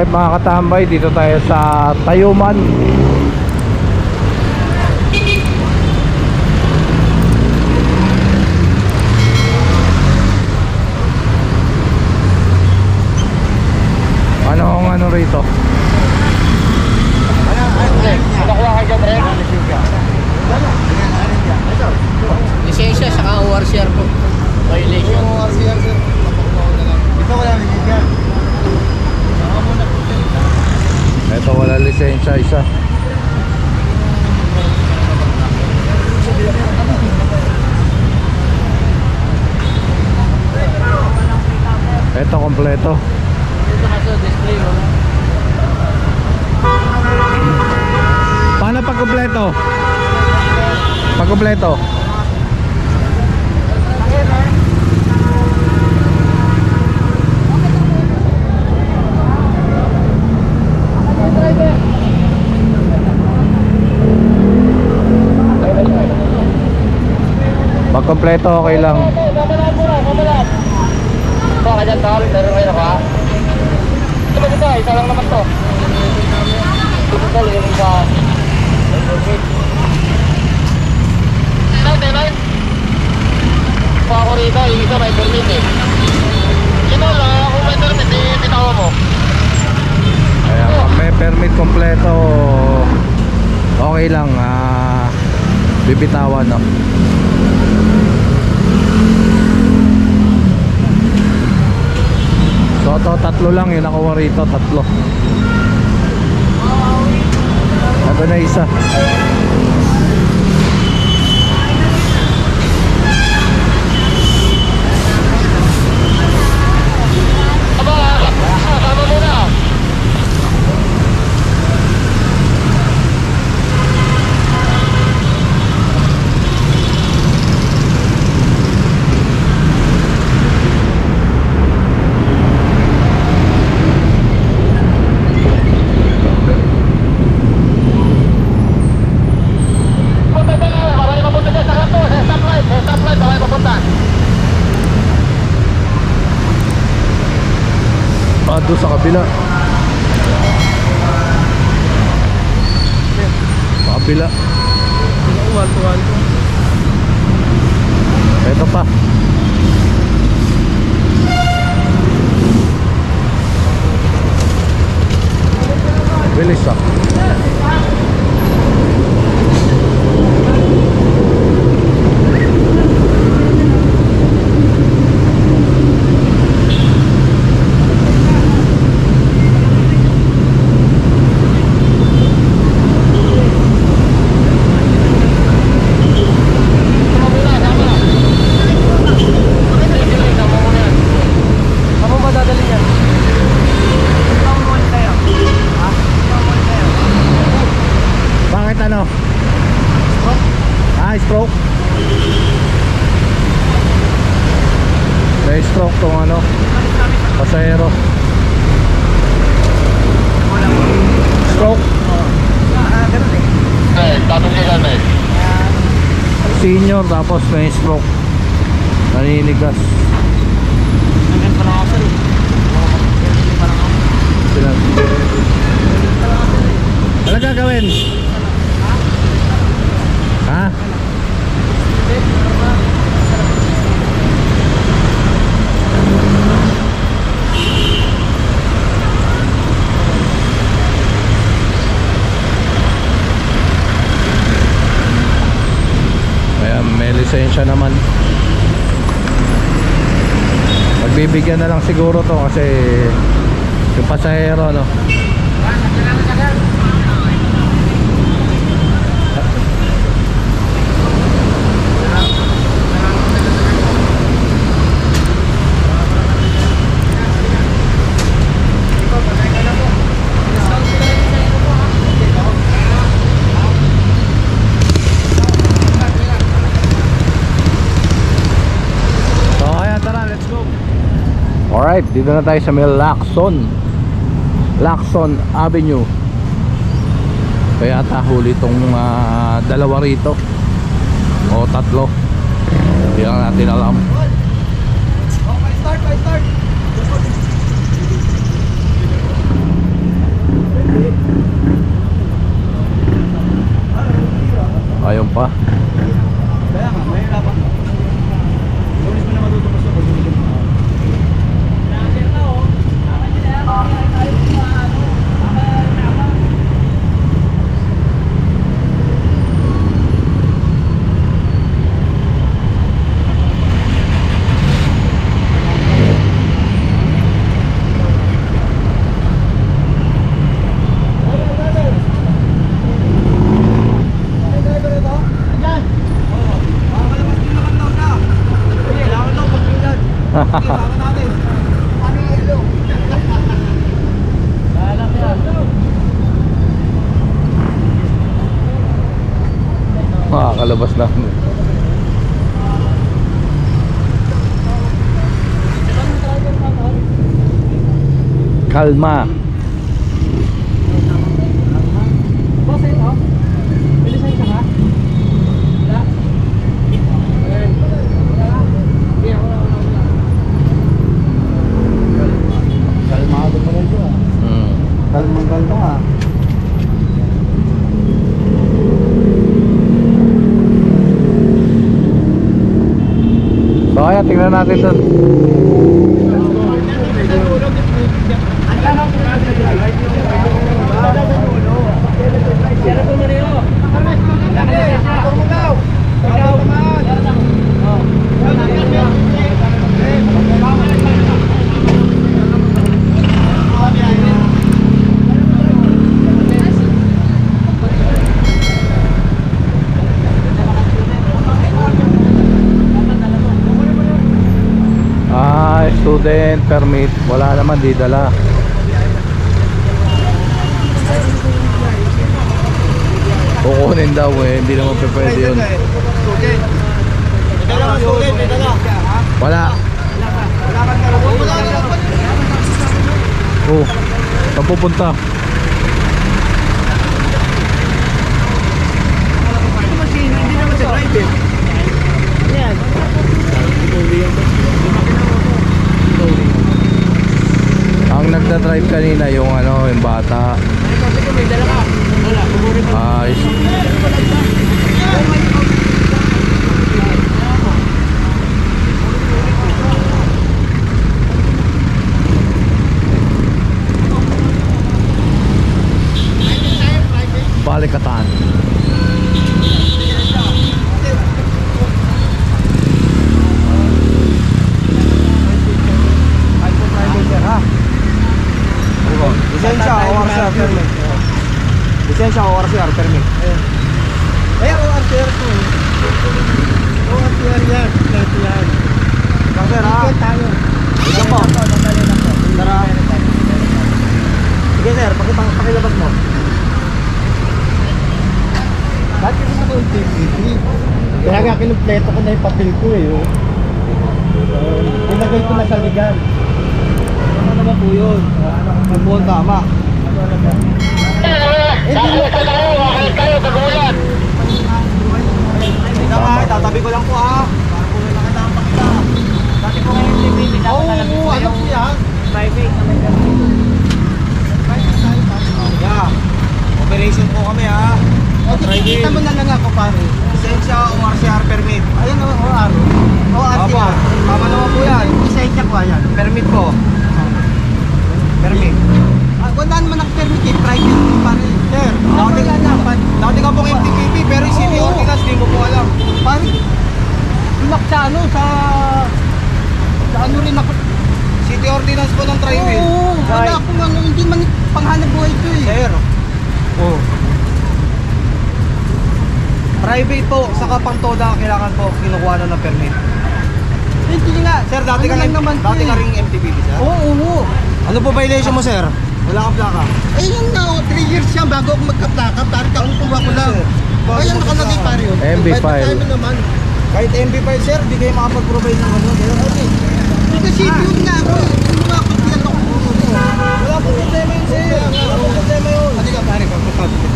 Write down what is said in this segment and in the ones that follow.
Alright mga katambay, dito tayo sa Tayuman. Ano rito? Lisensya saka ORCR po. Violation. ORCR sir. Ito wala lisensya. Ito wala lisensya isa. Ito kompleto. Ito na sa display mo. Paano pag kompleto? Pag kompleto? Pag kompleto okay lang. Ito ka dyan tol, meron kayo ka? Ito ba dito? Isa lang naman to. Ito tol, yung isa. Tenay? Pa ako rito, yung isa may permit eh. Ito lang, kung may permit, bitawa mo. Ayan, pag may permit kompleto okay lang, bibitawan no? So ito, tatlo lang yung nakuha rito, tatlo. Ito na isa. Sama muna. Doon sa kabila. Sa kabila. Ito pa. Bilis ah. Stroke. May stroke tong ano, pasahero. Stroke. Senior tapos may stroke. Naninigas. Ano gagawin? Ha? Ayan, may lisensya naman. Magbibigyan na lang siguro to kasi yung pasahero no. Alright, dito na tayo sa may Lacson Avenue. Kaya ata huli itong dalawa rito o tatlo. Hindi lang natin alam. Okay, start. Ayun pa. Kaya nga, may laban. Lunes mo na matutupos ako. Makakalabas na. Kalma. Kalmado pa rin ito ah. Kalmang-kalma ah. So kaya tingnan natin doon. Student permit, wala naman, di dala. Kukunin daw eh, hindi naman pwede yun. Wala. Oh, saan pupunta? Hindi naman sa drive eh. Yan. Ang nagda-drive kanina yung ano, yung bata. Ay. Balikatan. Lisensya o RCR permit. Lisensya o RCR permit. Ayan o RCR po. O RCR yan. RCR. Sir ha? Ito po. Tara. Sige sir, pakilabas mo. Bakit kasi ako yung TPP? Kaya nga kinumpleto ko na yung papel ko eh. Ilagay ko na sa legal. Ano naman po yun? Ang buong tama. Tama, tatabi ko lang po ha. Para po may makita ang pakita. Dati po ngayon TPP. Oo, ano po yan? Private. Yeah. Operation po kami ha. Kita mo na lang ako pare. Lisensya o RCR permit. Ayun o RCR. O RCR. Tama naman po yan. Lisensya ko yan. Permit po. Permit. Wala naman ang permit eh. Private po pare. Sir, dati ka pong MTPP pero yung city ordinance di mo po alam. Pare, inak sa ano sa ano rin ako. City ordinance po ng Tri-Wheel. Oo, wala akong ano, hindi man panghanap buhay ito eh. Sir, oh. Private po, saka pang toda kailangan po kinukuha na ng permit. Hindi nga. Sir, dati ka ring MTPP sir? Oo. Ano po violation mo sir? Wala kang plaka. Eh yun na, 3 years yan bago ako magka-plaka, pare kakukuha ko lang. Ayun nakalagay pare yun. MB file. Kahit naman. Kahit MB file sir, di kayo makapag-provide ng ano. Hindi kasi yun nga ako, yung mga kapyan ako. Wala pong problema yun sir. Wala pong problema yun. Hindi ka pare, pagpasabi ko.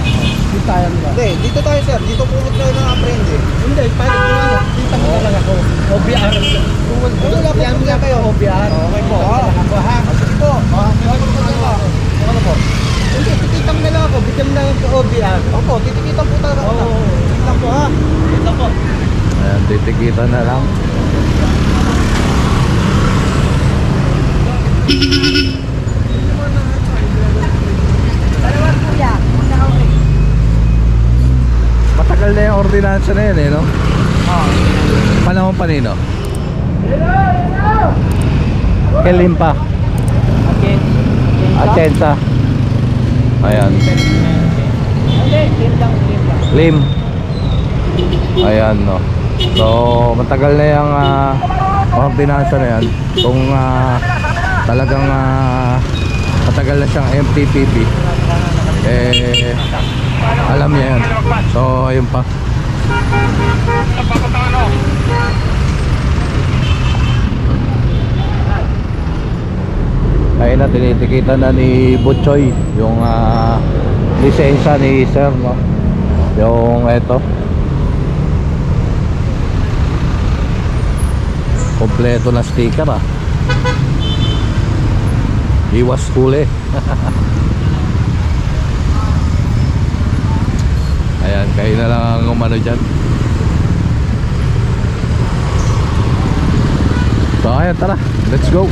Dito tayo ba? Hindi, dito tayo sir. Dito pulot tayo ng apprend eh. Hindi, pare kung ano, kita mo na lang ako. OBR. Wala pong problema yun. OBR. Okay po. Sige po. Ano po? Hindi, titita mo na lang ako, bigyan mo na lang sa OBR. Opo, titikitan po tayo. Oo. Tikitan po ha. Titikitan na lang. Matagal na yung ordinansa na yun eh, no? Panahon pa nino? Kailan pa? Atienza. Ayan. Lim. Ayan, no. So, matagal na yung ordinansa na yan. Kung talagang matagal na siyang MTPP, eh, alam niya yan. So, ayun pa. Ayun na, tinitikitan na ni Butchoy yung lisensya ni Sir, no? Yung eto, kompleto na sticker iwas huli. Ayan, kayo na lang ang umano dyan. So ayan, tara, let's go.